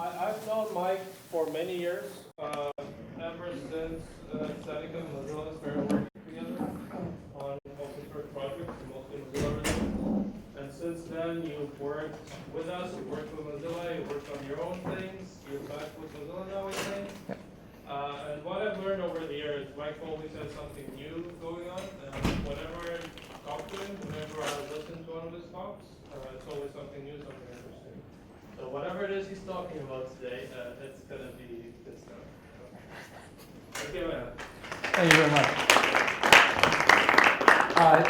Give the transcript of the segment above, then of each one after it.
I've known Mike for many years, ever since Seneca and Mozilla started working together on open source projects, mostly Mozilla related. And since then, you've worked with us, you worked with Mozilla, you worked on your own things, you're back with Mozilla now, I think. Yep. And what I've learned over the years, Mike always has something new going on, and whenever I talk to him, whenever I listen to one of his talks, it's always something new, something interesting. So whatever it is he's talking about today, it's going to be good stuff. Thank you, man. Thank you very much.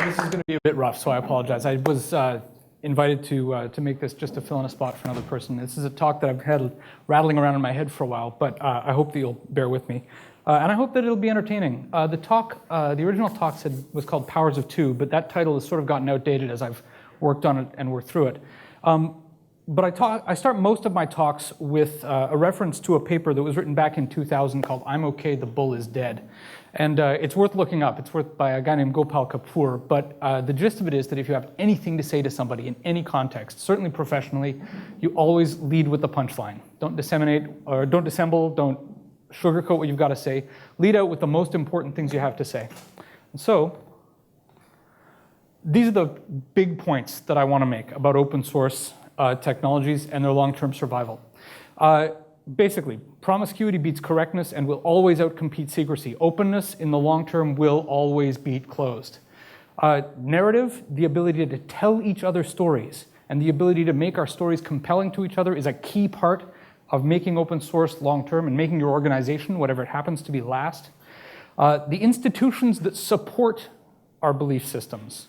This is going to be a bit rough, so I apologize. I was invited to make this just to fill in a spot for another person. This is a talk that I've had rattling around in my head for a while, but I hope that you'll bear with me. And I hope that it'll be entertaining. The original talk was called Powers of Two, but that title has sort of gotten outdated as I've worked on it and worked through it. But I start most of my talks with a reference to a paper that was written back in 2000 called I'm Okay, the Bull is Dead. And it's worth looking up. It's worth by a guy named Gopal Kapoor. But the gist of it is that if you have anything to say to somebody in any context, certainly professionally, you always lead with the punchline. Don't disseminate or don't dissemble, don't sugarcoat what you've got to say. Lead out with the most important things you have to say. And so these are the big points that I want to make about open source technologies and their long-term survival. Basically, promiscuity beats correctness and will always outcompete secrecy. Openness in the long term will always beat closed. Narrative, the ability to tell each other stories and the ability to make our stories compelling to each other is a key part of making open source long term and making your organization, whatever it happens to be, last. The institutions that support our belief systems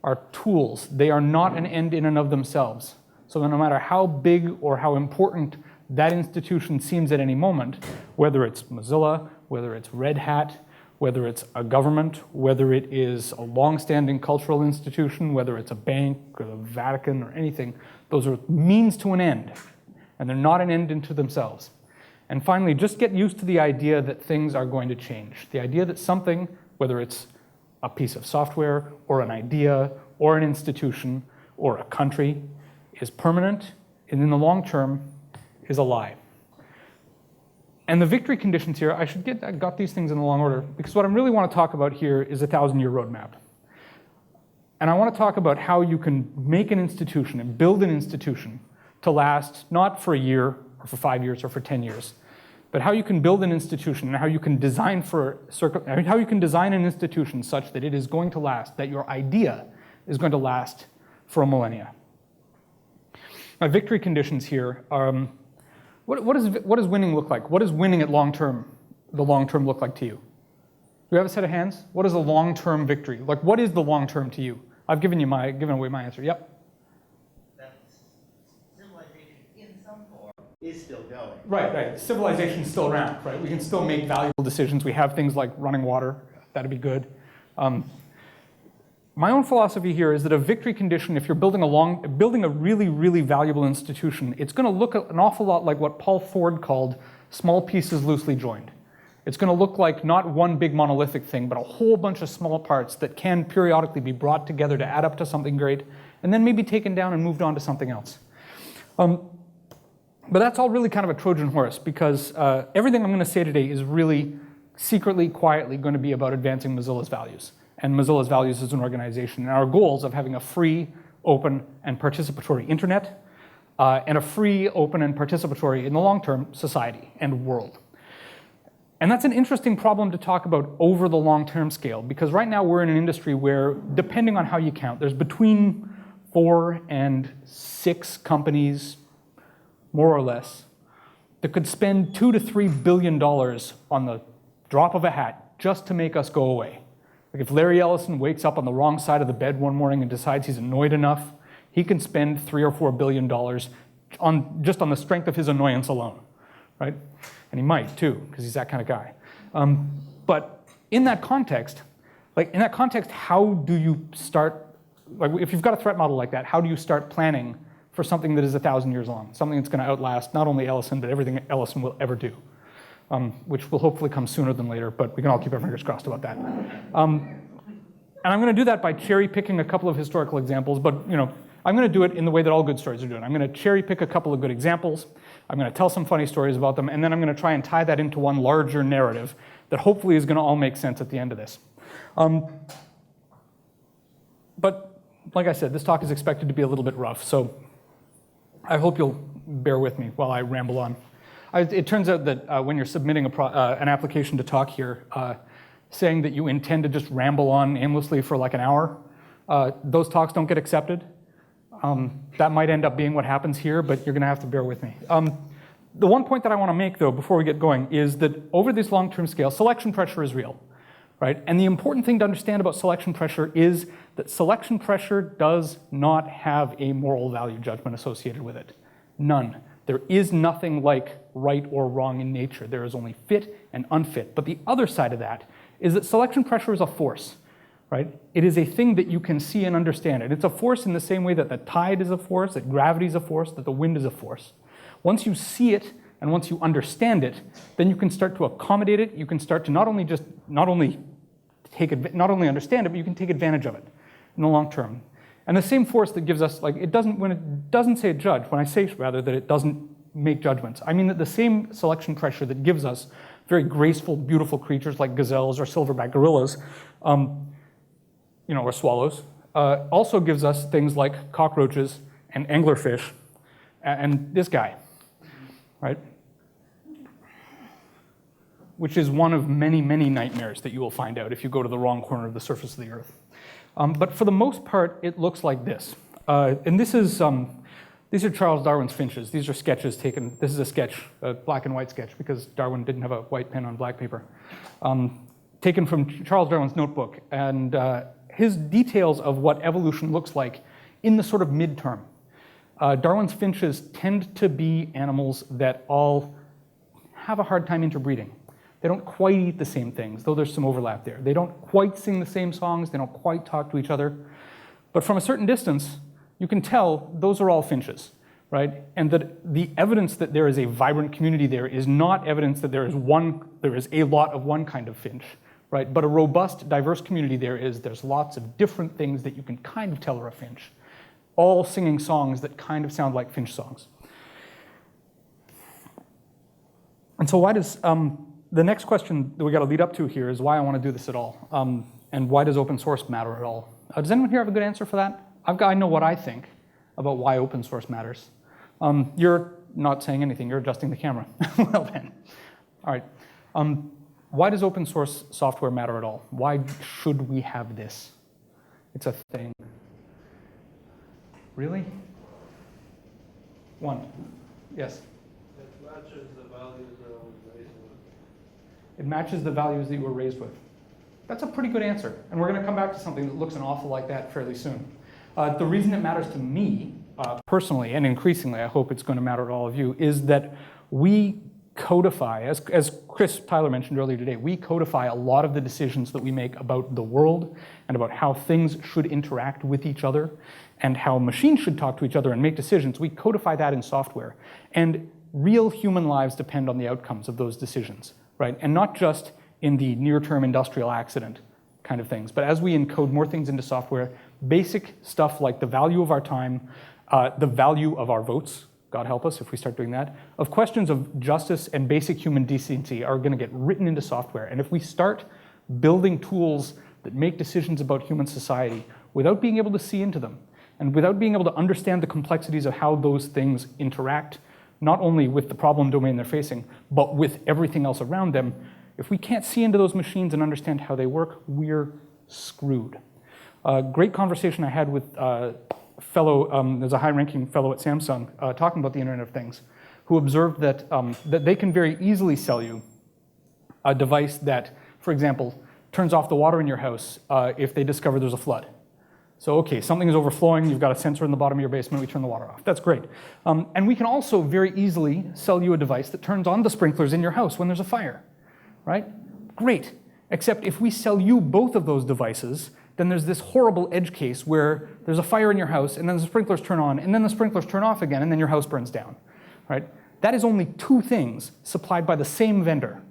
are tools. They are not an end in and of themselves. So no matter how big or how important that institution seems at any moment, whether it's Mozilla, whether it's Red Hat, whether it's a government, whether it is a long-standing cultural institution, whether it's a bank or the Vatican or anything, those are means to an end, and they're not an end into themselves. And finally, just get used to the idea that things are going to change. The idea that something, whether it's a piece of software or an idea or an institution or a country, is permanent and in the long term is a lie. And the victory conditions here, I got these things in the long order, because what I really want to talk about here is a 1,000-year roadmap. And I want to talk about how you can make an institution and build an institution to last not for a year or for 5 years or for 10 years, but how you can build an institution and how you can design an institution such that it is going to last, that your idea is going to last for a millennia. My victory conditions here are, what does winning look like? What does winning at the long term look like to you? Do we have a set of hands? What is a long-term victory? Like, what is the long term to you? I've given away my answer. Yep. That civilization in some form is still going. Right. Civilization's still around, right? We can still make valuable decisions. We have things like running water. That'd be good. My own philosophy here is that a victory condition, if you're building a really, really valuable institution, it's going to look an awful lot like what Paul Ford called small pieces loosely joined. It's going to look like not one big monolithic thing, but a whole bunch of small parts that can periodically be brought together to add up to something great, and then maybe taken down and moved on to something else. But that's all really kind of a Trojan horse, because everything I'm going to say today is really secretly, quietly going to be about advancing Mozilla's values. And Mozilla's values as an organization, and our goals of having a free, open, and participatory internet, and a free, open, and participatory, in the long term, society and world. And that's an interesting problem to talk about over the long-term scale, because right now we're in an industry where, depending on how you count, there's between 4 and 6 companies, more or less, that could spend $2 to $3 billion on the drop of a hat just to make us go away. Like if Larry Ellison wakes up on the wrong side of the bed one morning and decides he's annoyed enough, he can spend $3 or $4 billion just on the strength of his annoyance alone, right? And he might too, because he's that kind of guy. But in that context, how do you start? Like if you've got a threat model like that, how do you start planning for something that is 1,000 years long, something that's going to outlast not only Ellison but everything Ellison will ever do? Which will hopefully come sooner than later, but we can all keep our fingers crossed about that. And I'm going to do that by cherry picking a couple of historical examples, but I'm going to do it in the way that all good stories are doing. I'm going to cherry pick a couple of good examples. I'm going to tell some funny stories about them, and then I'm going to try and tie that into one larger narrative that hopefully is going to all make sense at the end of this. But like I said, this talk is expected to be a little bit rough, so I hope you'll bear with me while I ramble on. It turns out that when you're submitting an application to talk here, saying that you intend to just ramble on aimlessly for like an hour, those talks don't get accepted. That might end up being what happens here, but you're going to have to bear with me. The one point that I want to make, though, before we get going, is that over this long-term scale, selection pressure is real, right? And the important thing to understand about selection pressure is that selection pressure does not have a moral value judgment associated with it. None. There is nothing like right or wrong in nature. There is only fit and unfit. But the other side of that is that selection pressure is a force, right? It is a thing that you can see and understand it. It's a force in the same way that the tide is a force, that gravity is a force, that the wind is a force. Once you see it and once you understand it, then you can start to accommodate it. You can start to not only understand it, but you can take advantage of it in the long term. And the same force that gives us, like, when it doesn't say judge, when I say rather that it doesn't make judgments, I mean that the same selection pressure that gives us very graceful, beautiful creatures like gazelles or silverback gorillas, or swallows, also gives us things like cockroaches and anglerfish and this guy, right? Which is one of many, many nightmares that you will find out if you go to the wrong corner of the surface of the Earth. But for the most part, it looks like this. And these are Charles Darwin's finches. These are sketches taken. This is a sketch, a black and white sketch, because Darwin didn't have a white pen on black paper. Taken from Charles Darwin's notebook. And his details of what evolution looks like in the sort of midterm. Darwin's finches tend to be animals that all have a hard time interbreeding. They don't quite eat the same things, though there's some overlap there. They don't quite sing the same songs. They don't quite talk to each other. But from a certain distance, you can tell those are all finches, right? And that the evidence that there is a vibrant community there is not evidence that there is a lot of one kind of finch, right? But a robust, diverse community there's lots of different things that you can kind of tell are a finch, all singing songs that kind of sound like finch songs. And so why does, the next question that we got to lead up to here is why I want to do this at all, and why does open source matter at all? Does anyone here have a good answer for that? I know what I think about why open source matters. You're not saying anything, you're adjusting the camera. Well then, all right. Why does open source software matter at all? Why should we have this? It's a thing. Really? One. Yes? It matches the values that I was raised with. It matches the values that you were raised with. That's a pretty good answer. And we're going to come back to something that looks an awful like that fairly soon. The reason it matters to me, personally, and increasingly, I hope it's going to matter to all of you, is that we codify, as Chris Tyler mentioned earlier today, we codify a lot of the decisions that we make about the world and about how things should interact with each other and how machines should talk to each other and make decisions. We codify that in software. And real human lives depend on the outcomes of those decisions, right? And not just in the near-term industrial accident kind of things, but as we encode more things into software, basic stuff like the value of our time, the value of our votes, God help us if we start doing that, of questions of justice and basic human decency are going to get written into software. And if we start building tools that make decisions about human society without being able to see into them, and without being able to understand the complexities of how those things interact, not only with the problem domain they're facing, but with everything else around them, if we can't see into those machines and understand how they work, we're screwed. Great conversation I had with there's a high-ranking fellow at Samsung talking about the Internet of Things, who observed that, that they can very easily sell you a device that, for example, turns off the water in your house if they discover there's a flood. So, okay, something is overflowing, you've got a sensor in the bottom of your basement, we turn the water off. That's great. And we can also very easily sell you a device that turns on the sprinklers in your house when there's a fire, right? Great. Except if we sell you both of those devices, then there's this horrible edge case where there's a fire in your house, and then the sprinklers turn on, and then the sprinklers turn off again, and then your house burns down, right? That is only two things supplied by the same vendor,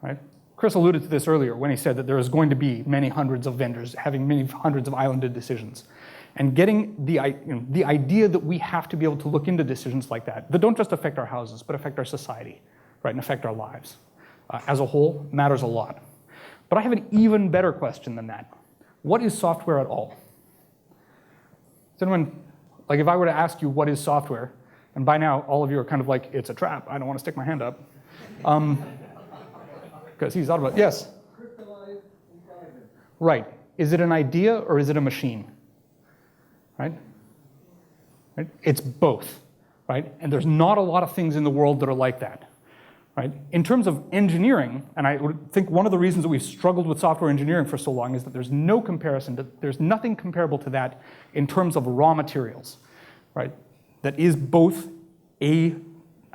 right? Chris alluded to this earlier when he said that there is going to be many hundreds of vendors having many hundreds of islanded decisions. and getting the idea that we have to be able to look into decisions like that don't just affect our houses, but affect our society, right, and affect our lives as a whole matters a lot. But I have an even better question than that. What is software at all? Does anyone, like if I were to ask you what is software, and by now all of you are kind of like, it's a trap, I don't want to stick my hand up. Because he's thought about it. Yes? Crystallized intelligence. Right. Is it an idea or is it a machine? Right? It's both, right? And there's not a lot of things in the world that are like that, right? In terms of engineering, and I would think one of the reasons that we've struggled with software engineering for so long is that there's no comparison, there's nothing comparable to that in terms of raw materials, right? That is both a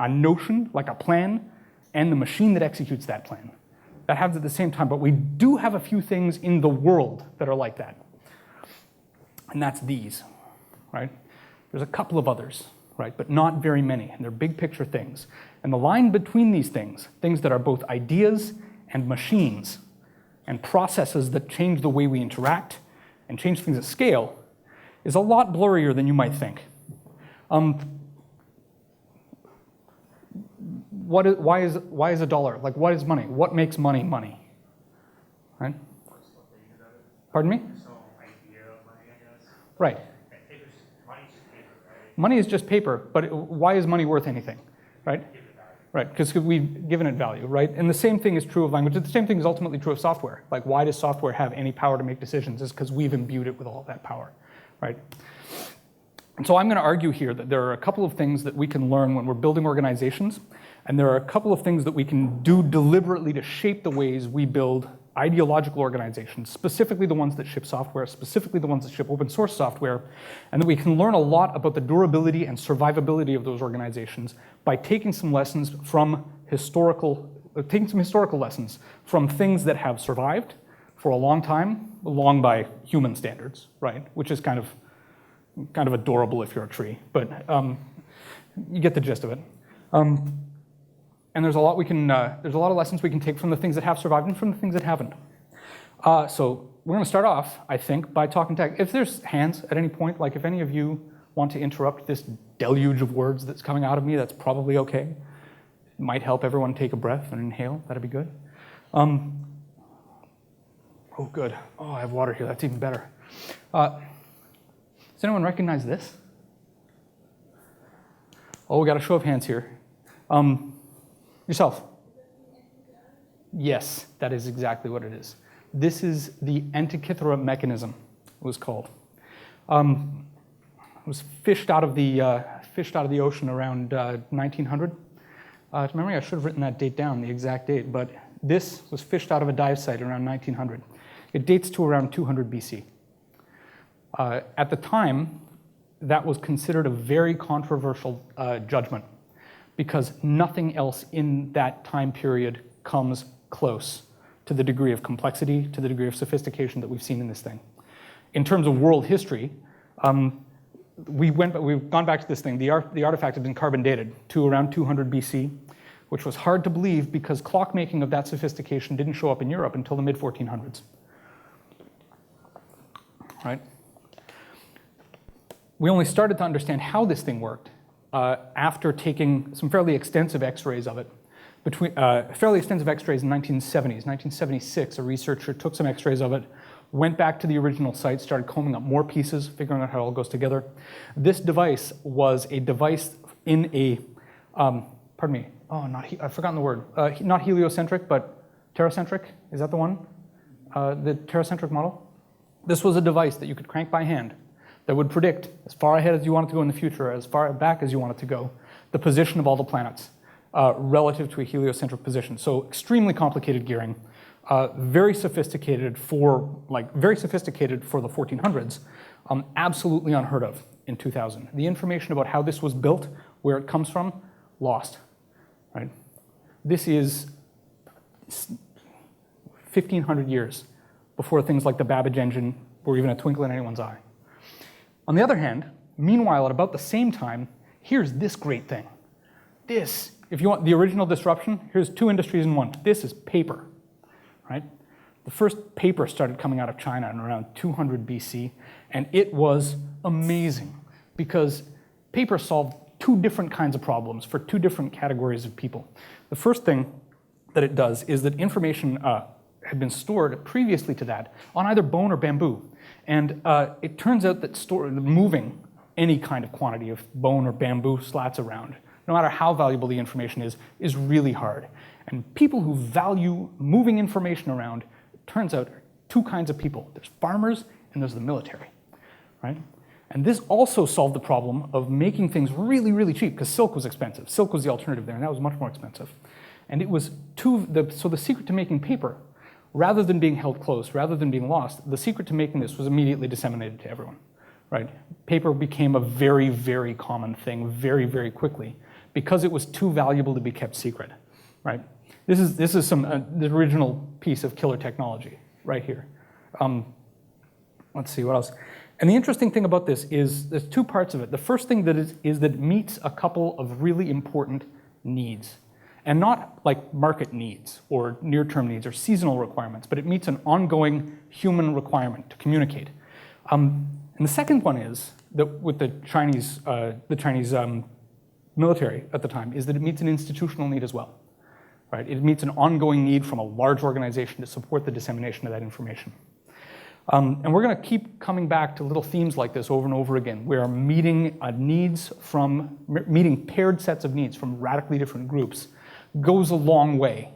notion, like a plan, and the machine that executes that plan. That happens at the same time, but we do have a few things in the world that are like that. And that's these, right? There's a couple of others, right? But not very many, and they're big picture things. And the line between these things that are both ideas and machines, and processes that change the way we interact and change things at scale, is a lot blurrier than you might think. Why is a dollar? Like, what is money? What makes money money? Right? Pardon me? There's no idea of money, I guess. Right. Money's just paper, right? Money is just paper, but why is money worth anything? Right? Give it back. Right, because we've given it value, right? And the same thing is true of language. The same thing is ultimately true of software. Like, why does software have any power to make decisions? It's because we've imbued it with all that power, right? And so I'm going to argue here that there are a couple of things that we can learn when we're building organizations, and there are a couple of things that we can do deliberately to shape the ways we build ideological organizations, specifically the ones that ship software, specifically the ones that ship open source software, and that we can learn a lot about the durability and survivability of those organizations by taking some lessons from historical lessons from things that have survived for a long time, long by human standards, right? Which is kind of adorable if you're a tree, but you get the gist of it. And there's a lot of lessons we can take from the things that have survived and from the things that haven't. So we're going to start off, I think, by talking tech. If there's hands at any point, like if any of you want to interrupt this deluge of words that's coming out of me, that's probably okay. It might help everyone take a breath and inhale. That'd be good. Oh, good. Oh, I have water here. That's even better. Does anyone recognize this? Oh, we got a show of hands here. Yourself. Yes, that is exactly what it is. This is the Antikythera mechanism, it was called. It was fished out of the ocean around 1900. To memory, I should have written that date down, the exact date, but this was fished out of a dive site around 1900. It dates to around 200 BC. At the time, that was considered a very controversial judgment, because nothing else in that time period comes close to the degree of complexity, to the degree of sophistication that we've seen in this thing. In terms of world history, we've gone back to this thing. The artifact had been carbon dated to around 200 BC, which was hard to believe because clockmaking of that sophistication didn't show up in Europe until the mid-1400s. Right? We only started to understand how this thing worked after taking some fairly extensive X-rays of it. Fairly extensive X-rays in 1970s. 1976, a researcher took some X-rays of it, went back to the original site, started combing up more pieces, figuring out how it all goes together. This device was a device in a, pardon me, I've forgotten the word. Not heliocentric, but teracentric. Is that the one? The teracentric model? This was a device that you could crank by hand that would predict as far ahead as you wanted to go in the future, as far back as you wanted to go, the position of all the planets relative to a heliocentric position. So extremely complicated gearing, very sophisticated for the 1400s, absolutely unheard of in 2000. The information about how this was built, where it comes from, lost. Right? This is 1,500 years before things like the Babbage engine were even a twinkle in anyone's eye. On the other hand, meanwhile, at about the same time, here's this great thing. This, if you want the original disruption, here's two industries in one. This is paper, right? The first paper started coming out of China in around 200 BC, and it was amazing because paper solved two different kinds of problems for two different categories of people. The first thing that it does is that information had been stored previously to that on either bone or bamboo. And it turns out that moving any kind of quantity of bone or bamboo slats around, no matter how valuable the information is really hard. And people who value moving information around, it turns out, are two kinds of people. There's farmers and there's the military, right? And this also solved the problem of making things really, really cheap, because silk was expensive. Silk was the alternative there, and that was much more expensive. And it was so the secret to making paper, rather than being held close, rather than being lost, the secret to making this was immediately disseminated to everyone, right? Paper became a very, very common thing very, very quickly because it was too valuable to be kept secret, right? This is the original piece of killer technology right here. Let's see, what else? And the interesting thing about this is there's two parts of it. The first thing that is that it meets a couple of really important needs. And not like market needs or near-term needs or seasonal requirements, but it meets an ongoing human requirement to communicate. And the second one is that with the Chinese military at the time is that it meets an institutional need as well, right? It meets an ongoing need from a large organization to support the dissemination of that information. And we're going to keep coming back to little themes like this over and over again. We are meeting meeting paired sets of needs from radically different groups goes a long way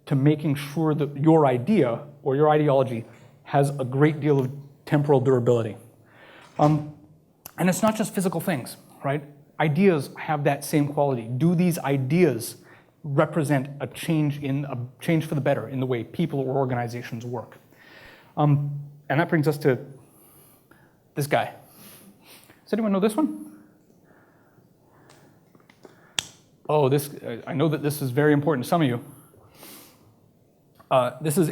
to making sure that your idea or your ideology has a great deal of temporal durability. And it's not just physical things, right? Ideas have that same quality. Do these ideas represent a change for the better in the way people or organizations work? And that brings us to this guy. Does anyone know this one? Oh, I know that this is very important to some of you. This is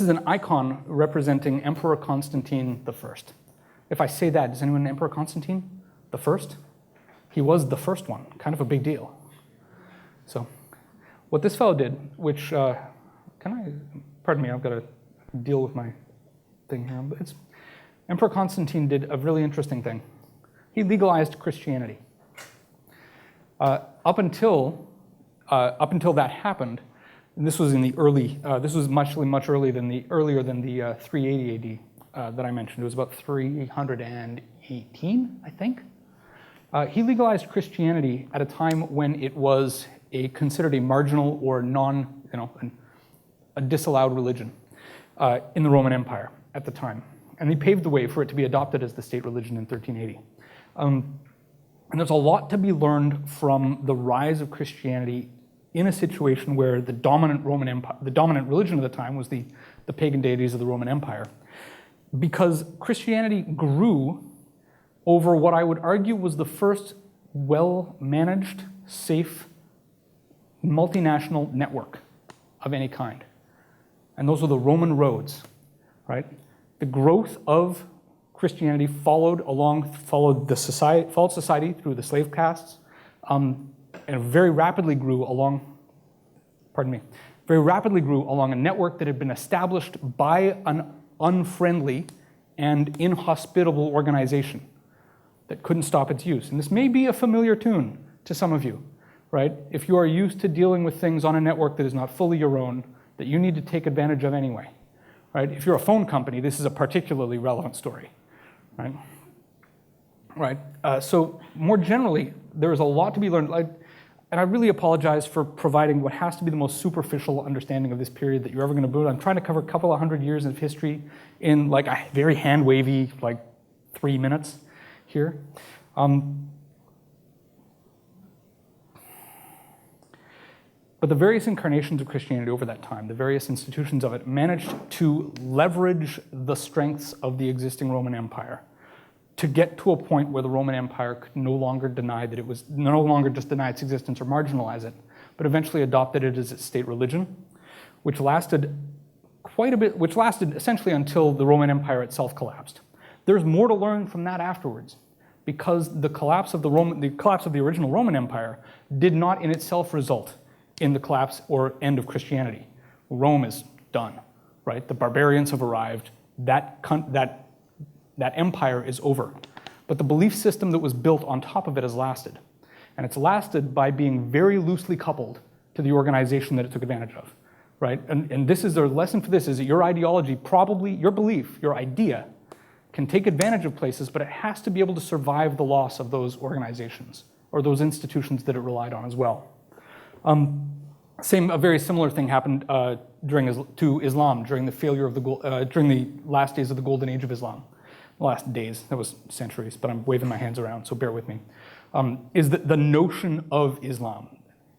an icon representing Emperor Constantine I. If I say that, does anyone know Emperor Constantine the First? He was the first one, kind of a big deal. So, what this fellow did, which, pardon me, I've got to deal with my thing here. But Emperor Constantine did a really interesting thing. He legalized Christianity. Up until that happened, and this was in the early, this was much earlier than the 380 AD that I mentioned. It was about 318, I think. He legalized Christianity at a time when it was considered a marginal or a disallowed religion in the Roman Empire at the time. And he paved the way for it to be adopted as the state religion in 1380. And there's a lot to be learned from the rise of Christianity in a situation where the dominant religion of the time was the pagan deities of the Roman Empire. Because Christianity grew over what I would argue was the first well-managed, safe, multinational network of any kind. And those were the Roman roads, right? The growth of Christianity followed society through the slave castes, and very rapidly grew along a network that had been established by an unfriendly and inhospitable organization that couldn't stop its use. And this may be a familiar tune to some of you, right? If you are used to dealing with things on a network that is not fully your own, that you need to take advantage of anyway, right? If you're a phone company, this is a particularly relevant story. Right? So more generally, there is a lot to be learned. And I really apologize for providing what has to be the most superficial understanding of this period that you're ever going to build. I'm trying to cover a couple of hundred years of history in like a very hand-wavy, 3 minutes here. But the various incarnations of Christianity over that time, the various institutions of it, managed to leverage the strengths of the existing Roman Empire to get to a point where the Roman Empire could no longer just deny its existence or marginalize it, but eventually adopted it as its state religion, which lasted essentially until the Roman Empire itself collapsed. There's more to learn from that afterwards, because the collapse of the original Roman Empire did not in itself result in the collapse or end of Christianity. Rome is done, right? The barbarians have arrived. That empire is over. But the belief system that was built on top of it has lasted. And it's lasted by being very loosely coupled to the organization that it took advantage of, right? And this is the lesson for this, is that your ideology, probably your belief, your idea, can take advantage of places, but it has to be able to survive the loss of those organizations or those institutions that it relied on as well. A very similar thing happened to Islam during the failure of during the last days of the golden age of Islam. Last days, that was centuries, but I'm waving my hands around, so bear with me. Is that the notion of Islam,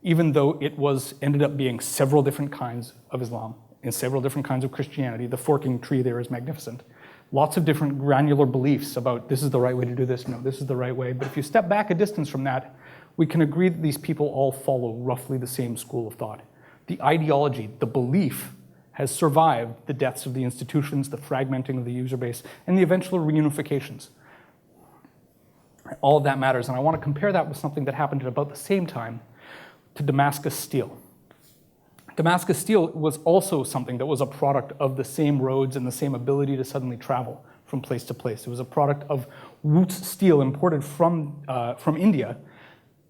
even though it ended up being several different kinds of Islam and several different kinds of Christianity, the forking tree there is magnificent. Lots of different granular beliefs about this is the right way to do this, no, this is the right way. But if you step back a distance from that, we can agree that these people all follow roughly the same school of thought. The ideology, the belief, has survived the deaths of the institutions, the fragmenting of the user base, and the eventual reunifications. All of that matters, and I want to compare that with something that happened at about the same time to Damascus Steel. Damascus Steel was also something that was a product of the same roads and the same ability to suddenly travel from place to place. It was a product of Wootz steel imported from India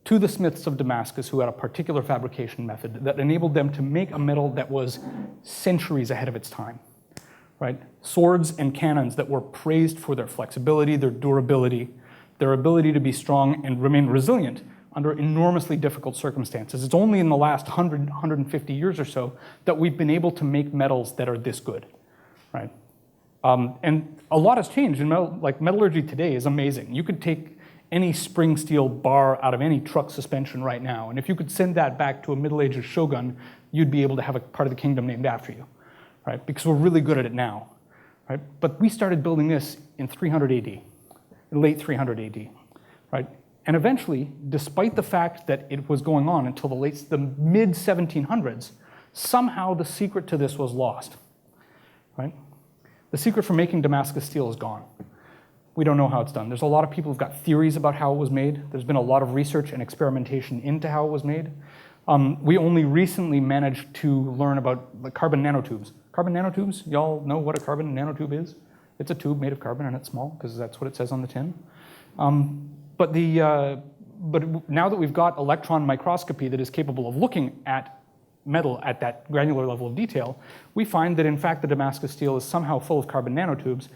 to the smiths of Damascus, who had a particular fabrication method that enabled them to make a metal that was centuries ahead of its time, right? Swords and cannons that were praised for their flexibility, their durability, their ability to be strong and remain resilient under enormously difficult circumstances. It's only in the last 100, 150 years or so that we've been able to make metals that are this good, right? And a lot has changed. Like metallurgy today is amazing. You could take any spring steel bar out of any truck suspension right now, and if you could send that back to a Middle Ages shogun, you'd be able to have a part of the kingdom named after you, right? Because we're really good at it now, right? But we started building this in 300 AD, late 300 AD, right? And eventually, despite the fact that it was going on until the mid 1700s, somehow the secret to this was lost, right? The secret for making Damascus steel is gone. We don't know how it's done. There's a lot of people who've got theories about how it was made. There's been a lot of research and experimentation into how it was made. We only recently managed to learn about the carbon nanotubes. Carbon nanotubes, y'all know what a carbon nanotube is? It's a tube made of carbon and it's small, because that's what it says on the tin. But now that we've got electron microscopy that is capable of looking at metal at that granular level of detail, we find that in fact the Damascus steel is somehow full of carbon nanotubes,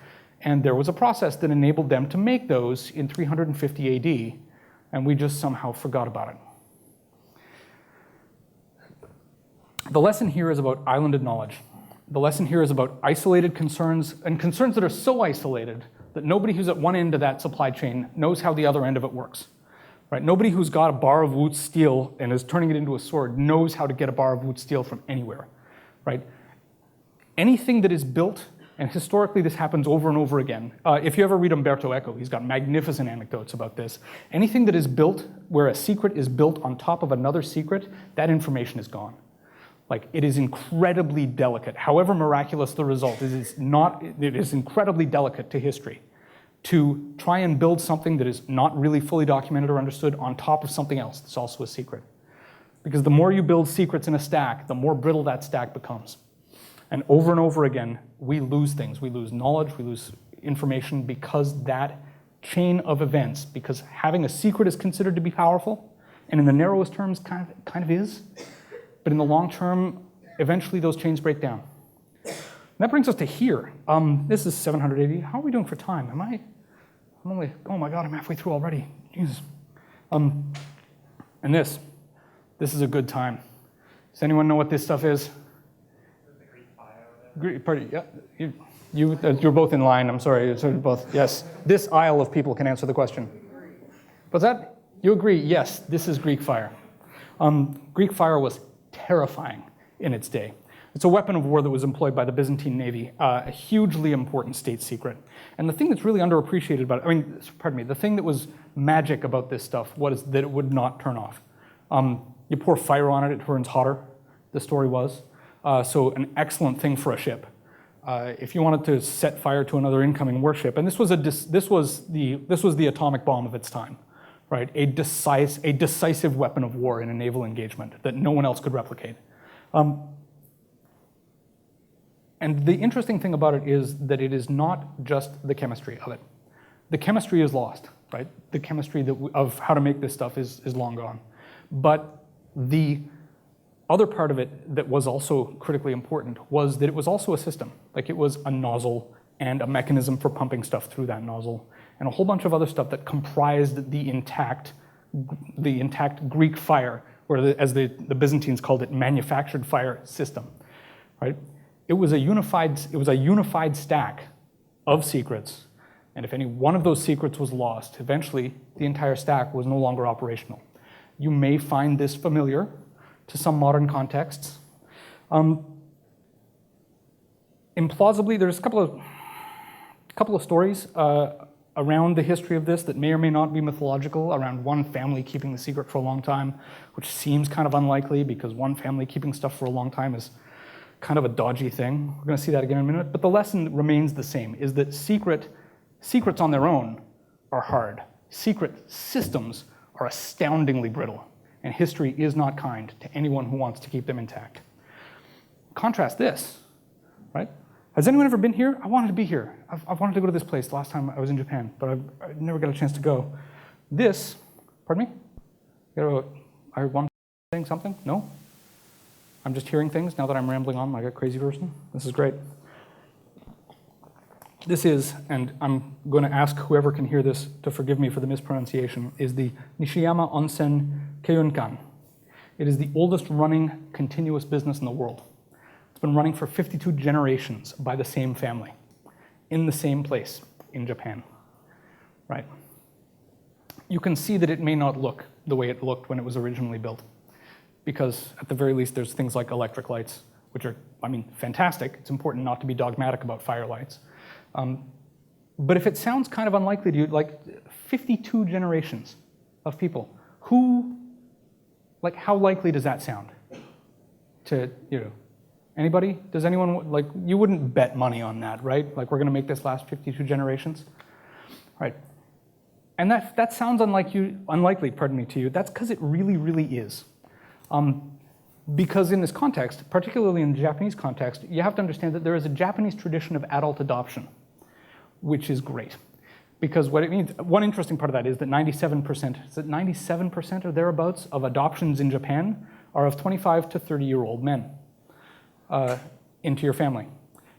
and there was a process that enabled them to make those in 350 AD, and we just somehow forgot about it. The lesson here is about islanded knowledge. The lesson here is about isolated concerns, and concerns that are so isolated that nobody who's at one end of that supply chain knows how the other end of it works, right? Nobody who's got a bar of Wootz steel and is turning it into a sword knows how to get a bar of Wootz steel from anywhere, right? Anything that is built, and historically this happens over and over again. If you ever read Umberto Eco, he's got magnificent anecdotes about this. Anything that is built where a secret is built on top of another secret, that information is gone. Like, it is incredibly delicate. However miraculous the result, it is incredibly delicate to history to try and build something that is not really fully documented or understood on top of something else that's also a secret. Because the more you build secrets in a stack, the more brittle that stack becomes. And over again, we lose things. We lose knowledge, we lose information because that chain of events, because having a secret is considered to be powerful, and in the narrowest terms kind of is. But in the long term, eventually those chains break down. And that brings us to here. This is 780. How are we doing for time? I'm only, oh my God, I'm halfway through already. Jesus. And this is a good time. Does anyone know what this stuff is? Pardon, yeah, you're both in line. I'm sorry, so both. Yes, this aisle of people can answer the question. What's that? You agree? Yes, this is Greek fire. Greek fire was terrifying in its day. It's a weapon of war that was employed by the Byzantine Navy, a hugely important state secret. And the thing that's really underappreciated about it, the thing that was magic about this stuff was that it would not turn off. You pour fire on it, it turns hotter, the story was. So an excellent thing for a ship. If you wanted to set fire to another incoming warship, and this was the atomic bomb of its time. Right, a decisive weapon of war in a naval engagement that no one else could replicate. And the interesting thing about it is that it is not just the chemistry of it. The chemistry is lost, right? The chemistry of how to make this stuff is long gone. But the other part of it that was also critically important was that it was also a system. Like it was a nozzle and a mechanism for pumping stuff through that nozzle and a whole bunch of other stuff that comprised the intact Greek fire, or as the Byzantines called it, manufactured fire system, right? It was a unified stack of secrets, and if any one of those secrets was lost, eventually the entire stack was no longer operational. You may find this familiar to some modern contexts. Implausibly, there's a couple of stories around the history of this that may or may not be mythological, around one family keeping the secret for a long time, which seems kind of unlikely because one family keeping stuff for a long time is kind of a dodgy thing. We're going to see that again in a minute. But the lesson remains the same, is that secrets on their own are hard. Secret systems are astoundingly brittle, and history is not kind to anyone who wants to keep them intact. Contrast this, right? Has anyone ever been here? I wanted to be here. I've wanted to go to this place the last time I was in Japan, but I never got a chance to go. This, pardon me? I heard one saying something? No? I'm just hearing things now that I'm rambling on like a crazy person? This is great. This is, and I'm going to ask whoever can hear this to forgive me for the mispronunciation, is the Nishiyama Onsen Keiunkan. It is the oldest running continuous business in the world. It's been running for 52 generations by the same family, in the same place in Japan, right? You can see that it may not look the way it looked when it was originally built, because at the very least there's things like electric lights, which are, I mean, fantastic. It's important not to be dogmatic about fire lights. But if it sounds kind of unlikely to you, like 52 generations of people, how likely does that sound to, anybody? Does anyone, you wouldn't bet money on that, right? Like, we're gonna make this last 52 generations, right? And that sounds unlikely, to you. That's because it really, really is. Because in this context, particularly in the Japanese context, you have to understand that there is a Japanese tradition of adult adoption, which is great. Because what it means, one interesting part of that is that 97% or thereabouts of adoptions in Japan are of 25 to 30-year-old men into your family.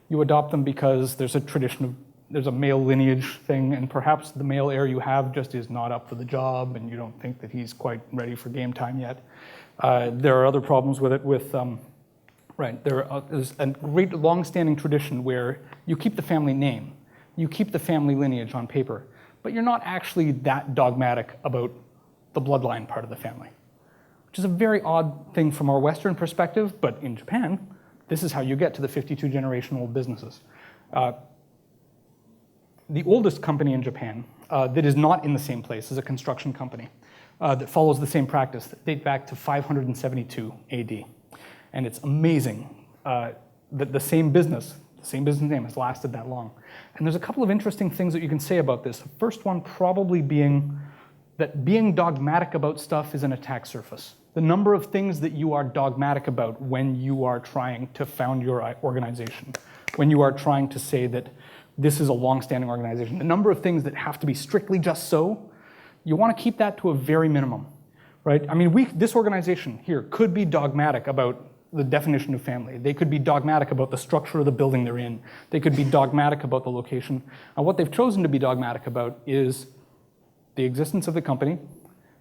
You adopt them because there's a tradition of, there's a male lineage thing, and perhaps the male heir you have just is not up for the job, and you don't think that he's quite ready for game time yet. There are other problems with it, there's a great long-standing tradition where you keep the family name, you keep the family lineage on paper, but you're not actually that dogmatic about the bloodline part of the family, which is a very odd thing from our Western perspective, but in Japan, this is how you get to the 52 generational businesses. The oldest company in Japan that is not in the same place is a construction company that follows the same practice that date back to 572 AD. And it's amazing that the same business name has lasted that long. And there's a couple of interesting things that you can say about this. The first one probably being that being dogmatic about stuff is an attack surface. The number of things that you are dogmatic about when you are trying to found your organization, when you are trying to say that this is a long-standing organization, the number of things that have to be strictly just so, you want to keep that to a very minimum, right? I mean, this organization here could be dogmatic about the definition of family. They could be dogmatic about the structure of the building they're in. They could be dogmatic about the location. And what they've chosen to be dogmatic about is the existence of the company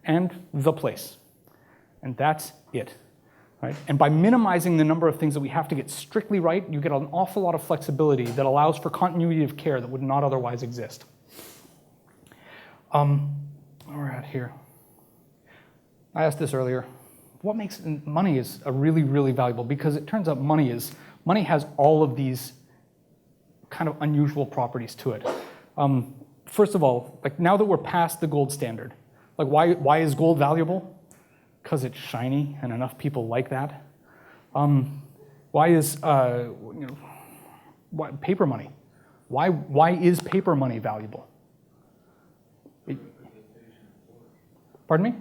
and the place. And that's it, right? And by minimizing the number of things that we have to get strictly right, you get an awful lot of flexibility that allows for continuity of care that would not otherwise exist. Where we're at here. I asked this earlier. What makes money is a really, really valuable, because it turns out money has all of these kind of unusual properties to it. First of all, like now that we're past the gold standard, like why is gold valuable? Because it's shiny and enough people like that. Why is paper money? Why is paper money valuable? Pardon me?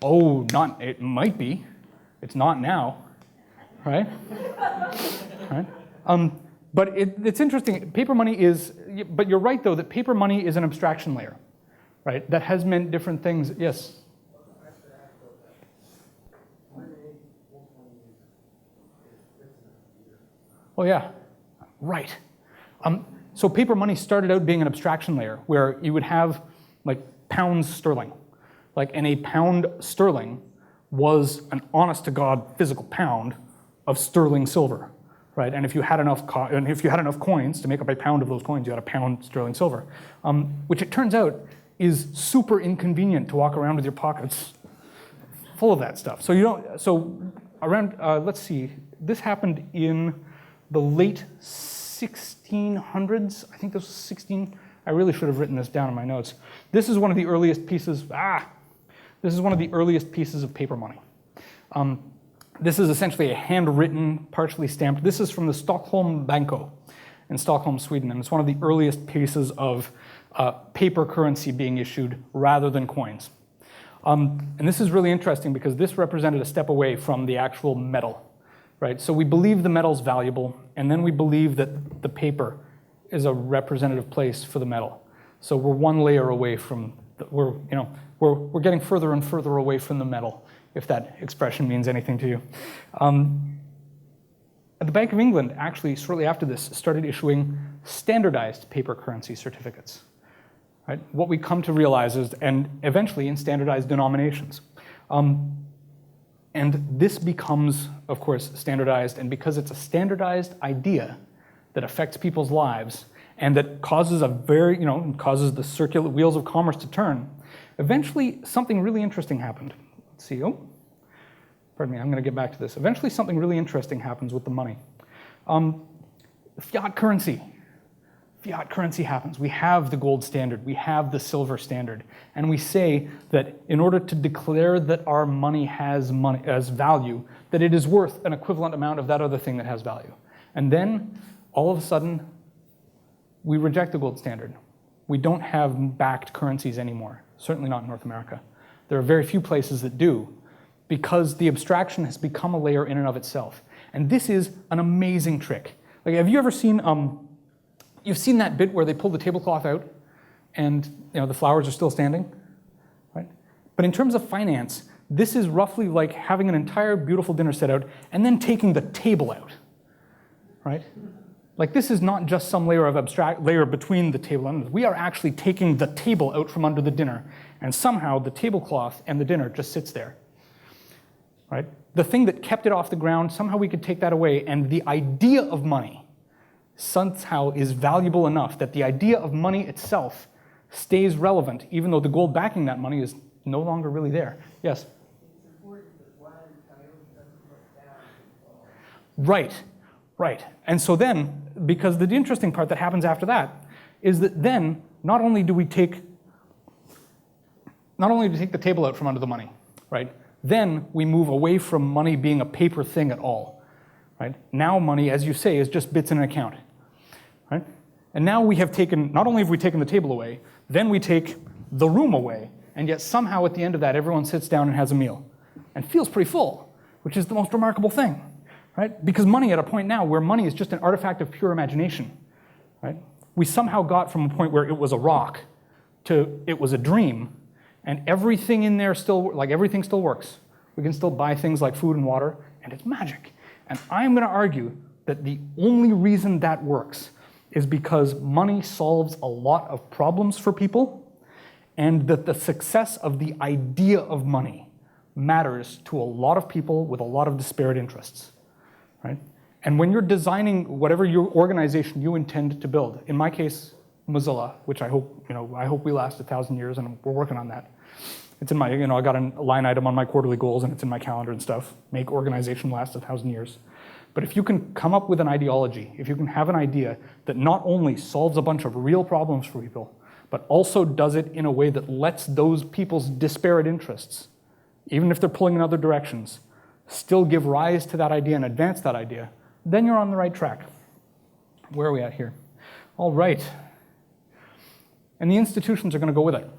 Oh, it might be. It's not now, right? Right? But it's interesting. Paper money is, but you're right though that paper money is an abstraction layer, right? That has meant different things. Yes. Oh yeah, right. So paper money started out being an abstraction layer where you would have like pounds sterling, and a pound sterling was an honest to God physical pound of sterling silver, right? And if you had enough coins to make up a pound of those coins, you had a pound sterling silver, which it turns out is super inconvenient to walk around with your pockets full of that stuff. So you don't. So around let's see, this happened in the late 1600s. I think this was 16. I really should have written this down in my notes. This is one of the earliest pieces. This is one of the earliest pieces of paper money. This is essentially a handwritten, partially stamped. This is from the Stockholm Banco in Stockholm, Sweden, and it's one of the earliest pieces of paper currency being issued rather than coins. And this is really interesting because this represented a step away from the actual metal. Right, so we believe the metal's valuable, and then we believe that the paper is a representative place for the metal. So we're one layer away from we're getting further and further away from the metal, if that expression means anything to you. The Bank of England actually, shortly after this, started issuing standardized paper currency certificates. Right, what we come to realize is, and eventually in standardized denominations. And this becomes, of course, standardized, and because it's a standardized idea that affects people's lives and that causes causes the circular wheels of commerce to turn, eventually something really interesting happened. Let's see, pardon me, I'm gonna get back to this. Eventually something really interesting happens with the money. Fiat currency. Fiat currency happens. We have the gold standard, we have the silver standard, and we say that in order to declare that our money has value, that it is worth an equivalent amount of that other thing that has value. And then, all of a sudden, we reject the gold standard. We don't have backed currencies anymore, certainly not in North America. There are very few places that do, because the abstraction has become a layer in and of itself. And this is an amazing trick. Like, have you ever seen, you've seen that bit where they pull the tablecloth out and the flowers are still standing, right? But in terms of finance, this is roughly like having an entire beautiful dinner set out and then taking the table out, right? Like this is not just some layer between the table and we are actually taking the table out from under the dinner, and somehow the tablecloth and the dinner just sits there, right? The thing that kept it off the ground, somehow we could take that away, and the idea of money somehow is valuable enough that the idea of money itself stays relevant, even though the gold backing that money is no longer really there. Yes? It's important that wild coyote doesn't look down. Right. And so then, because the interesting part that happens after that is that then not only do we take the table out from under the money, right? Then we move away from money being a paper thing at all, right? Now money, as you say, is just bits in an account. Right? And now we have taken, not only have we taken the table away, then we take the room away, and yet somehow at the end of that, everyone sits down and has a meal and feels pretty full, which is the most remarkable thing, right? Because money at a point now where money is just an artifact of pure imagination, right? We somehow got from a point where it was a rock to it was a dream, and everything in there everything still works. We can still buy things like food and water, and it's magic. And I'm gonna argue that the only reason that works is because money solves a lot of problems for people, and that the success of the idea of money matters to a lot of people with a lot of disparate interests, right? And when you're designing whatever your organization you intend to build, in my case, Mozilla, which I hope we last 1,000 years, and we're working on that. It's in my, I got a line item on my quarterly goals, and it's in my calendar and stuff. Make organization last 1,000 years. But if you can come up with an ideology, if you can have an idea that not only solves a bunch of real problems for people, but also does it in a way that lets those people's disparate interests, even if they're pulling in other directions, still give rise to that idea and advance that idea, then you're on the right track. Where are we at here? All right. And the institutions are going to go with it.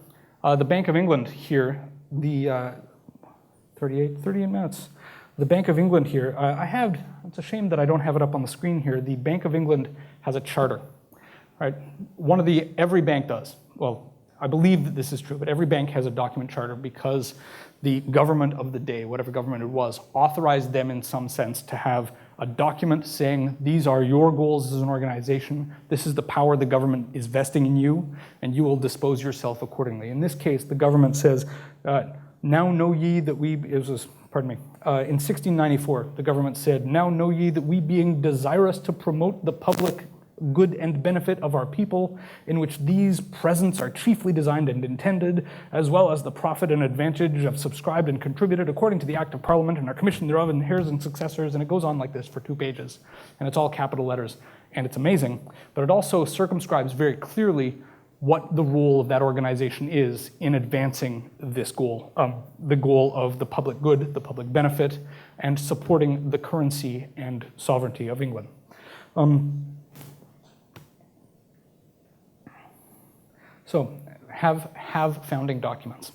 The Bank of England here, the 38 minutes. The Bank of England here, it's a shame that I don't have it up on the screen here. The Bank of England has a charter, right? Every bank does. Well, I believe that this is true, but every bank has a document charter because the government of the day, whatever government it was, authorized them in some sense to have a document saying these are your goals as an organization, this is the power the government is vesting in you, and you will dispose yourself accordingly. In this case, the government says, now know ye that we, in 1694, the government said, now know ye that we being desirous to promote the public good and benefit of our people, in which these presents are chiefly designed and intended, as well as the profit and advantage of subscribed and contributed according to the Act of Parliament and our commission thereof and heirs and successors, and it goes on like this for 2 pages, and it's all capital letters, and it's amazing, but it also circumscribes very clearly what the role of that organization is in advancing this goal, the goal of the public good, the public benefit, and supporting the currency and sovereignty of England. So have founding documents.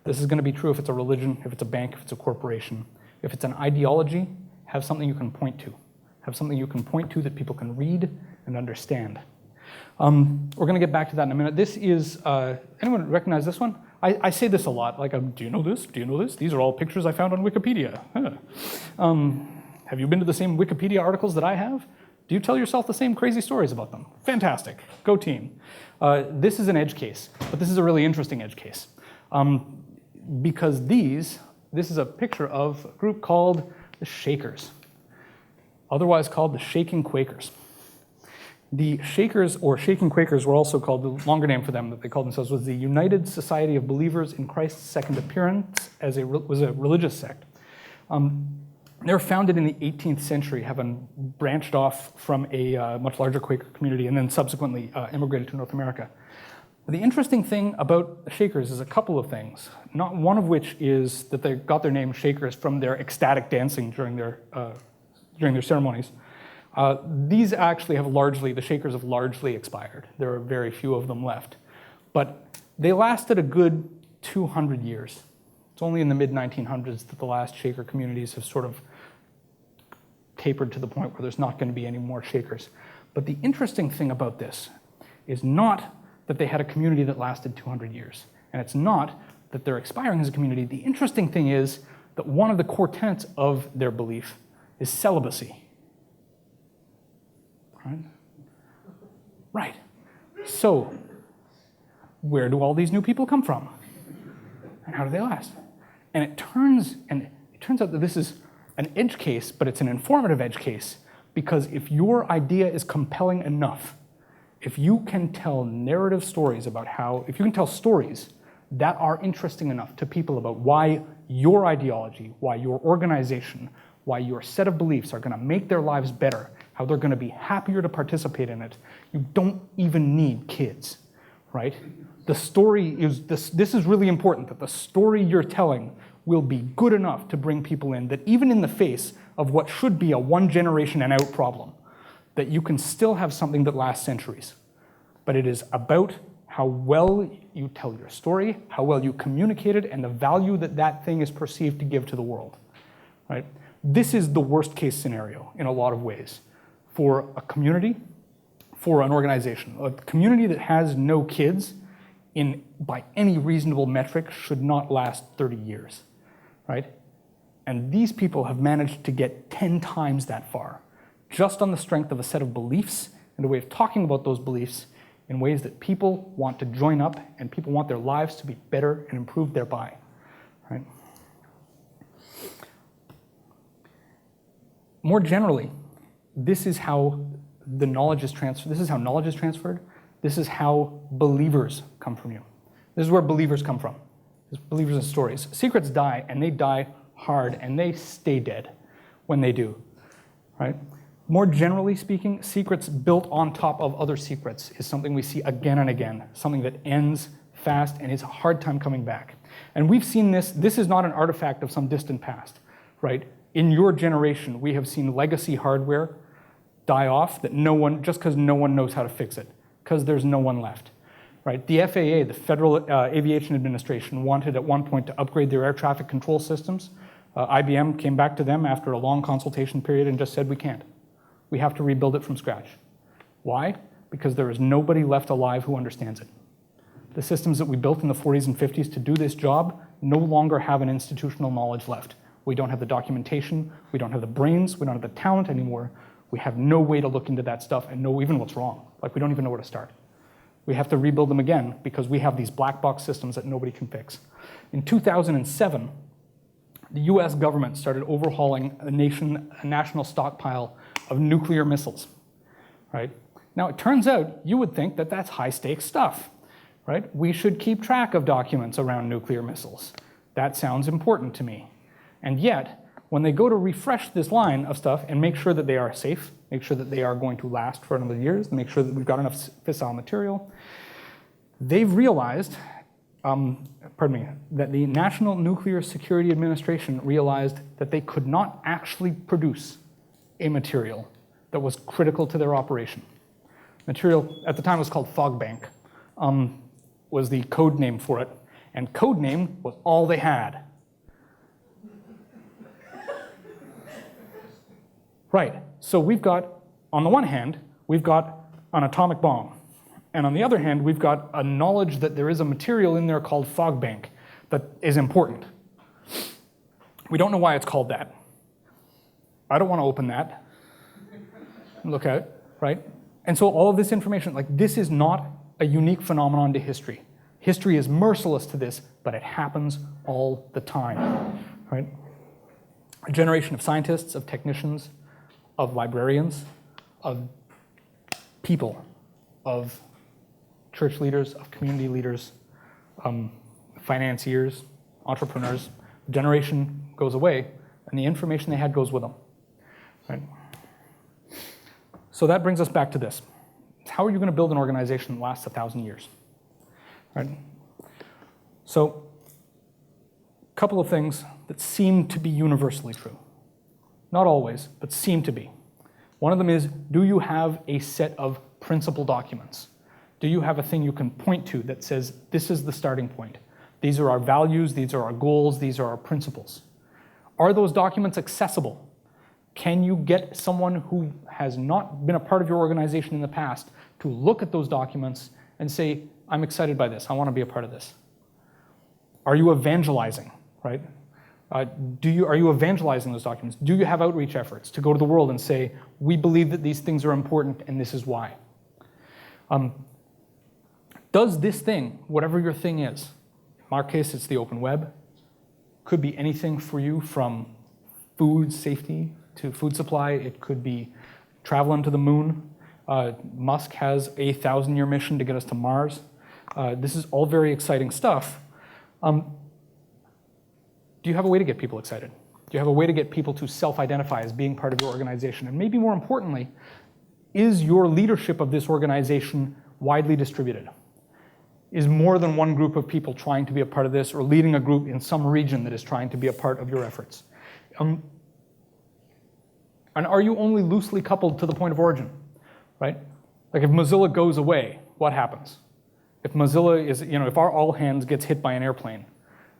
This is going to be true if it's a religion, if it's a bank, if it's a corporation. If it's an ideology, have something you can point to. Have something you can point to that people can read and understand. We're going to get back to that in a minute. This is, anyone recognize this one? I say this a lot, like, do you know this? Do you know this? These are all pictures I found on Wikipedia. Have you been to the same Wikipedia articles that I have? Do you tell yourself the same crazy stories about them? Fantastic, go team. This is an edge case, but this is a really interesting edge case. Because this is a picture of a group called the Shakers, otherwise called the Shaking Quakers. The Shakers, or Shaking Quakers, were also called, the longer name for them that they called themselves was the United Society of Believers in Christ's Second Appearance, was a religious sect. They were founded in the 18th century, having branched off from a much larger Quaker community and then subsequently immigrated to North America. The interesting thing about the Shakers is a couple of things, not one of which is that they got their name Shakers from their ecstatic dancing during their ceremonies. These actually the Shakers have largely expired. There are very few of them left. But they lasted a good 200 years. It's only in the mid-1900s that the last Shaker communities have sort of tapered to the point where there's not going to be any more Shakers. But the interesting thing about this is not that they had a community that lasted 200 years, and it's not that they're expiring as a community. The interesting thing is that one of the core tenets of their belief is celibacy. Right. So, where do all these new people come from? And how do they last? And it turns out that this is an edge case, but it's an informative edge case, because if your idea is compelling enough, if you can tell narrative stories about if you can tell stories that are interesting enough to people about why your ideology, why your organization, why your set of beliefs are going to make their lives better, how they're going to be happier to participate in it, you don't even need kids, right? The story is, this is really important, that the story you're telling will be good enough to bring people in, that even in the face of what should be a one generation and out problem, that you can still have something that lasts centuries. But it is about how well you tell your story, how well you communicate it, and the value that that thing is perceived to give to the world, right? This is the worst case scenario in a lot of ways for a community, for an organization. A community that has no kids by any reasonable metric should not last 30 years, right? And these people have managed to get 10 times that far, just on the strength of a set of beliefs and a way of talking about those beliefs in ways that people want to join up and people want their lives to be better and improved thereby, right? More generally, this is how knowledge is transferred. This is how believers come from you. This is where believers come from. It's believers in stories. Secrets die, and they die hard, and they stay dead when they do, right? More generally speaking, secrets built on top of other secrets is something we see again and again, something that ends fast and is a hard time coming back. And we've seen this. This is not an artifact of some distant past, right? In your generation, we have seen legacy hardware die off that just because no one knows how to fix it, because there's no one left, right? The FAA, the Federal Aviation Administration, wanted at one point to upgrade their air traffic control systems IBM came back to them after a long consultation period and just said, we can't. We have to rebuild it from scratch. Why? Because there is nobody left alive who understands it. The systems that we built in the 40s and 50s to do this job no longer have an institutional knowledge left. We don't have the documentation, we don't have the brains, we don't have the talent anymore. We have no way to look into that stuff and know even what's wrong. Like, we don't even know where to start. We have to rebuild them again because we have these black box systems that nobody can fix. In 2007, the US government started overhauling a national stockpile of nuclear missiles, right? Now, it turns out you would think that that's high stakes stuff, right? We should keep track of documents around nuclear missiles. That sounds important to me. And yet, when they go to refresh this line of stuff and make sure that they are safe, make sure that they are going to last for another years, make sure that we've got enough fissile material, they've realized, that the National Nuclear Security Administration realized that they could not actually produce a material that was critical to their operation. Material at the time was called fog bank, was the code name for it, and code name was all they had. Right, so we've got, on the one hand, we've got an atomic bomb. And on the other hand, we've got a knowledge that there is a material in there called fog bank that is important. We don't know why it's called that. I don't want to open that. Look at it, right? And so all of this information, like, this is not a unique phenomenon to history. History is merciless to this, but it happens all the time, right? A generation of scientists, of technicians, of librarians, of people, of church leaders, of community leaders, financiers, entrepreneurs. A generation goes away, and the information they had goes with them. Right? So that brings us back to this. How are you going to build an organization that lasts 1,000 years? Right? So, a couple of things that seem to be universally true. Not always, but seem to be. One of them is, do you have a set of principal documents? Do you have a thing you can point to that says, this is the starting point? These are our values, these are our goals, these are our principles. Are those documents accessible? Can you get someone who has not been a part of your organization in the past to look at those documents and say, I'm excited by this, I want to be a part of this? Are you evangelizing, right? Are you evangelizing those documents? Do you have outreach efforts to go to the world and say, we believe that these things are important and this is why? Does this thing, whatever your thing is, in our case it's the open web, could be anything for you from food safety to food supply, it could be traveling to the moon. Musk has a 1,000-year mission to get us to Mars. This is all very exciting stuff. Do you have a way to get people excited? Do you have a way to get people to self-identify as being part of your organization? And maybe more importantly, is your leadership of this organization widely distributed? Is more than one group of people trying to be a part of this or leading a group in some region that is trying to be a part of your efforts? And are you only loosely coupled to the point of origin, right? Like, if Mozilla goes away, what happens? If Mozilla is, if our all hands gets hit by an airplane,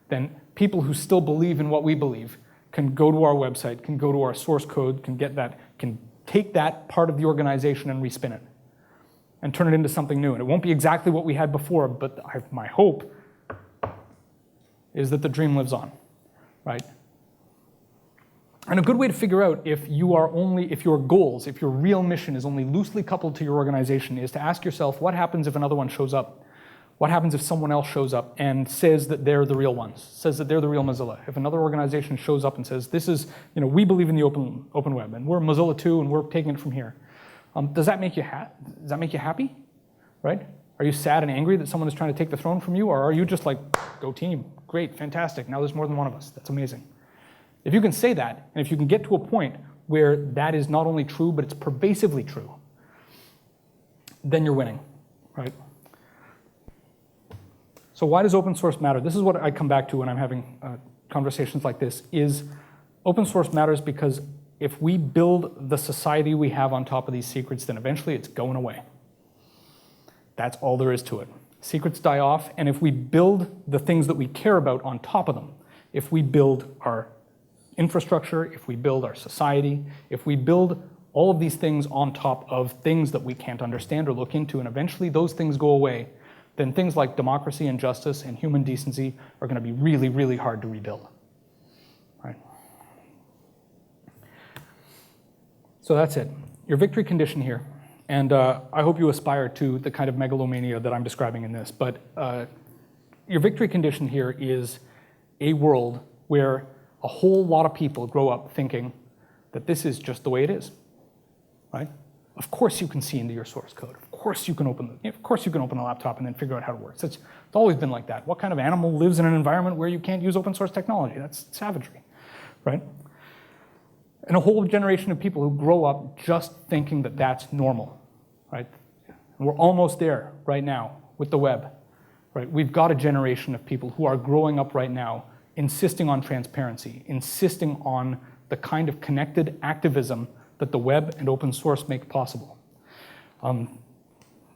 then people who still believe in what we believe can go to our website, can go to our source code, can take that part of the organization and respin it and turn it into something new. And it won't be exactly what we had before, but my hope is that the dream lives on, right? And a good way to figure out if your goals, if your real mission is only loosely coupled to your organization is to ask yourself, what happens if another one shows up? What happens if someone else shows up and says that they're the real ones, says that they're the real Mozilla? If another organization shows up and says, this is, we believe in the open web, and we're Mozilla too, and we're taking it from here. Does that make you happy, right? Are you sad and angry that someone is trying to take the throne from you, or are you just like, go team, great, fantastic, now there's more than one of us, that's amazing. If you can say that, and if you can get to a point where that is not only true, but it's pervasively true, then you're winning, right? So why does open source matter? This is what I come back to when I'm having conversations like this, is open source matters because if we build the society we have on top of these secrets, then eventually it's going away. That's all there is to it. Secrets die off, and if we build the things that we care about on top of them, if we build our infrastructure, if we build our society, if we build all of these things on top of things that we can't understand or look into, and eventually those things go away, then things like democracy and justice and human decency are going to be really, really hard to rebuild. Right? So that's it. Your victory condition here. And I hope you aspire to the kind of megalomania that I'm describing in this. But your victory condition here is a world where a whole lot of people grow up thinking that this is just the way it is. Right? Of course you can see into your source code. Of course you can open a laptop and then figure out how it works. It's always been like that. What kind of animal lives in an environment where you can't use open source technology? That's savagery, right? And a whole generation of people who grow up just thinking that that's normal, right? And we're almost there right now with the web, right? We've got a generation of people who are growing up right now insisting on transparency, insisting on the kind of connected activism that the web and open source make possible.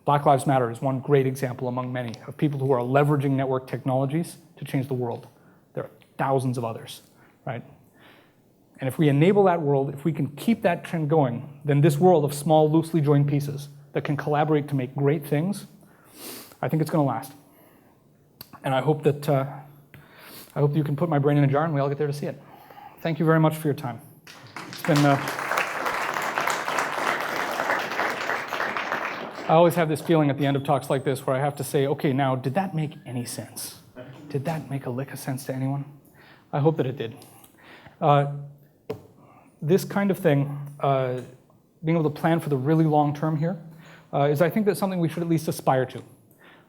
Black Lives Matter is one great example among many of people who are leveraging network technologies to change the world. There are thousands of others, right? And if we enable that world, if we can keep that trend going, then this world of small, loosely joined pieces that can collaborate to make great things, I think it's going to last. And I hope that you can put my brain in a jar and we all get there to see it. Thank you very much for your time. It's been. I always have this feeling at the end of talks like this where I have to say, okay, now, did that make any sense? Did that make a lick of sense to anyone? I hope that it did. This kind of thing, being able to plan for the really long term here, is I think that's something we should at least aspire to.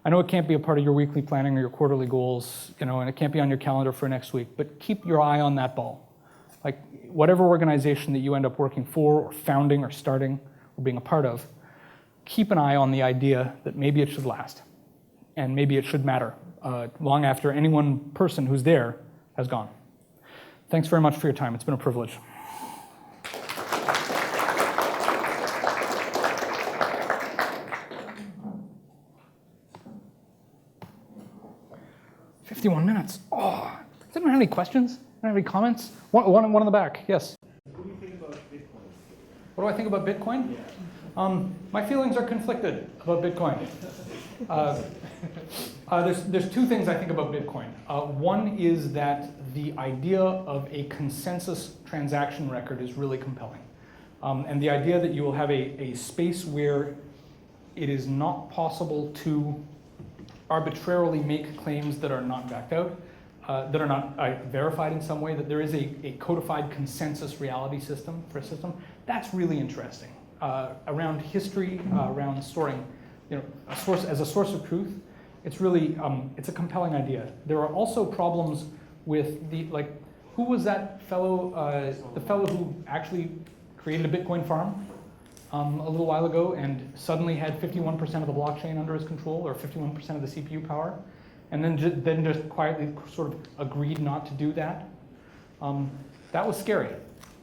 I know it can't be a part of your weekly planning or your quarterly goals, and it can't be on your calendar for next week, but keep your eye on that ball. Like whatever organization that you end up working for or founding or starting or being a part of, keep an eye on the idea that maybe it should last and maybe it should matter long after any one person who's there has gone. Thanks very much for your time. It's been a privilege. "51 minutes. Oh, does anyone have any questions? Anyone have any comments? One in the back. Yes. What do you think about Bitcoin? What do I think about Bitcoin? Yeah. My feelings are conflicted about Bitcoin. There's two things I think about Bitcoin. One is that the idea of a consensus transaction record is really compelling. And the idea that you will have a space where it is not possible to arbitrarily make claims that are not backed out, that are not verified in some way, that there is a codified consensus reality system for a system, that's really interesting. Around history, around storing, a source as a source of truth, it's really it's a compelling idea. There are also problems with who was that fellow, the fellow who actually created a Bitcoin farm a little while ago and suddenly had 51% of the blockchain under his control or 51% of the CPU power, and then just quietly sort of agreed not to do that. That was scary.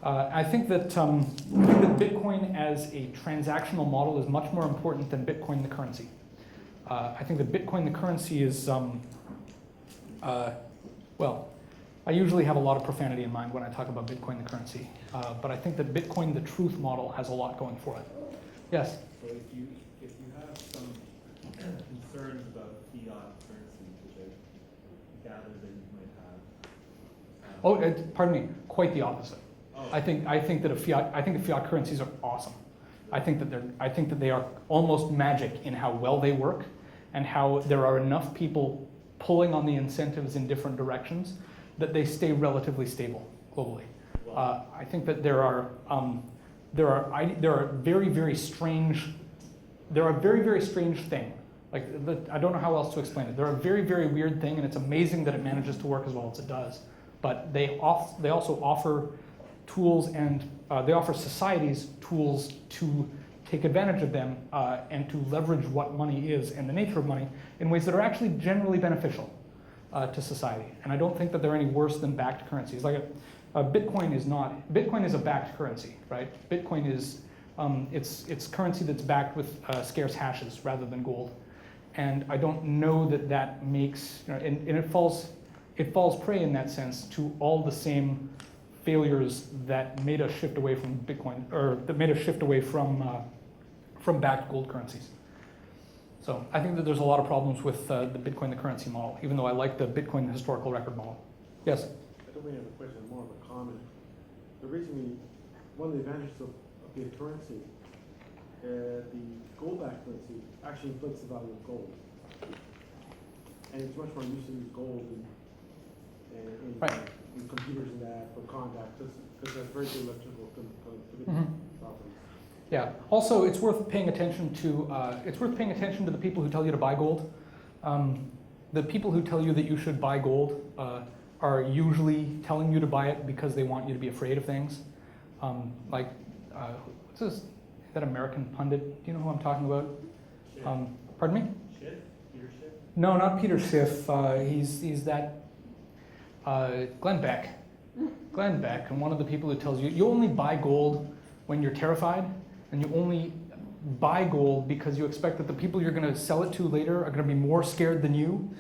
I think that Bitcoin as a transactional model is much more important than Bitcoin the currency. I think that Bitcoin the currency is, well, I usually have a lot of profanity in mind when I talk about Bitcoin the currency, but I think that Bitcoin the truth model has a lot going for it. Yes? So if you have some concerns about fiat currency, which I gather that you might have. Pardon me, quite the opposite. Oh. I think that fiat currencies are awesome. I think that they are almost magic in how well they work and how there are enough people pulling on the incentives in different directions that they stay relatively stable globally. Wow. I think that there are very, very strange thing. I don't know how else to explain it. They're a very, very weird thing, and it's amazing that it manages to work as well as it does. But they also offer tools, and they offer societies tools to take advantage of them and to leverage what money is and the nature of money in ways that are actually generally beneficial to society. And I don't think that they're any worse than backed currencies. Bitcoin is not. Bitcoin is a backed currency, right? Bitcoin is it's currency that's backed with scarce hashes rather than gold. And I don't know that makes and it falls prey in that sense to all the same failures that made us shift away from Bitcoin, or that made us shift away from backed gold currencies. So I think that there's a lot of problems with the Bitcoin the currency model, even though I like the Bitcoin the historical record model. Yes? I don't really have a question, more of a comment. The reason one of the advantages of fiat currency, the gold-backed currency actually inflates the value of gold. And it's much more used to use gold in Right. in computers and that for contact, because that's very good electrical Mhm. properties. Yeah. Also, it's worth paying attention to the people who tell you to buy gold. The people who tell you that you should buy gold are usually telling you to buy it because they want you to be afraid of things. What's this? That American pundit? Do you know who I'm talking about? Pardon me? Schiff? Peter Schiff? No, not Peter Schiff. He's that Glenn Beck. Glenn Beck, and one of the people who tells you you only buy gold when you're terrified, and you only buy gold because you expect that the people you're going to sell it to later are going to be more scared than you,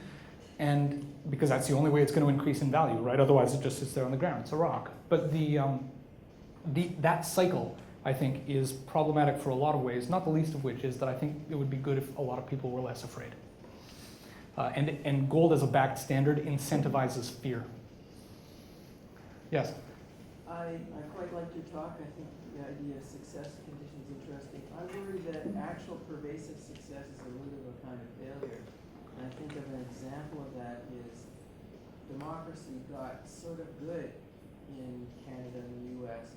and because that's the only way it's going to increase in value, right? Otherwise, it just sits there on the ground. It's a rock. But that cycle, I think, is problematic for a lot of ways, not the least of which is that I think it would be good if a lot of people were less afraid. And gold as a backed standard incentivizes fear. Yes? I quite like your talk. I think the idea of success conditions is interesting. I worry that actual pervasive success is a little bit of a kind of failure. And I think of an example of that is democracy got sort of good in Canada and the US,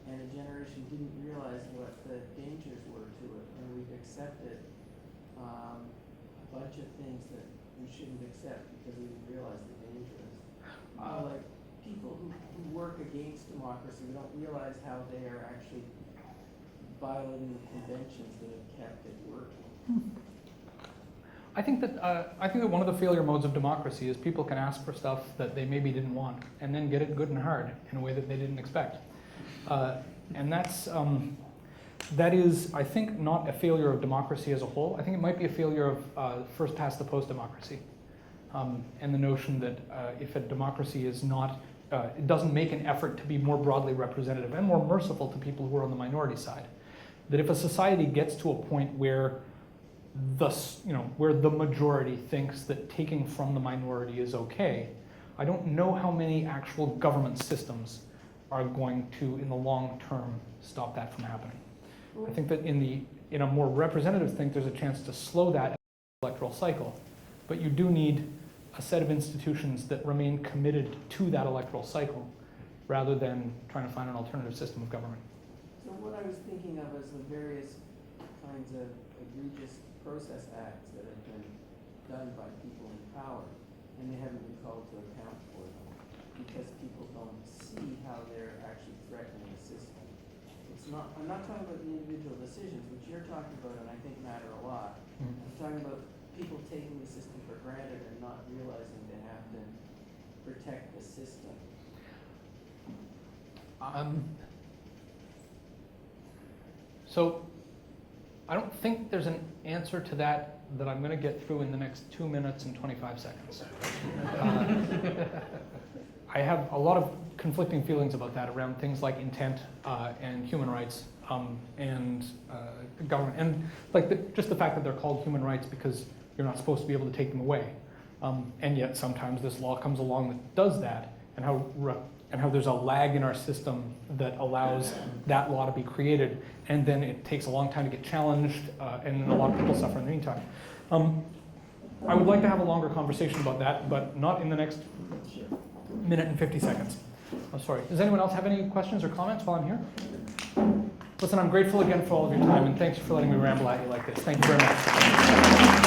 and a generation didn't realize what the dangers were to it, and we've accepted a bunch of things that we shouldn't accept because we didn't realize the dangers. Like people who work against democracy don't realize how they are actually violating the conventions that have kept it working. I think that one of the failure modes of democracy is people can ask for stuff that they maybe didn't want and then get it good and hard in a way that they didn't expect. And that is, I think, not a failure of democracy as a whole. I think it might be a failure of first past the post democracy. And the notion that if a democracy is not, it doesn't make an effort to be more broadly representative and more merciful to people who are on the minority side, that if a society gets to a point where the majority thinks that taking from the minority is okay, I don't know how many actual government systems are going to, in the long term, stop that from happening. I think that in a more representative thing, there's a chance to slow that electoral cycle, but you do need a set of institutions that remain committed to that electoral cycle, rather than trying to find an alternative system of government. So what I was thinking of is the various kinds of egregious process acts that have been done by people in power, and they haven't been called to account for them because people don't see how they're actually threatening the system. I'm not talking about the individual decisions, which you're talking about and I think matter a lot. I'm talking about people taking the system for granted and not realizing they have to protect the system. So I don't think there's an answer to that I'm going to get through in the next 2 minutes and 25 seconds. I have a lot of conflicting feelings about that around things like intent and human rights and government, and just the fact that they're called human rights because you're not supposed to be able to take them away, and yet sometimes this law comes along that does that, and how there's a lag in our system that allows that law to be created, and then it takes a long time to get challenged, and a lot of people suffer in the meantime. I would like to have a longer conversation about that, but not in the next minute and 50 seconds. I'm sorry. Does anyone else have any questions or comments while I'm here? Listen, I'm grateful again for all of your time, and thanks for letting me ramble at you like this. Thank you very much.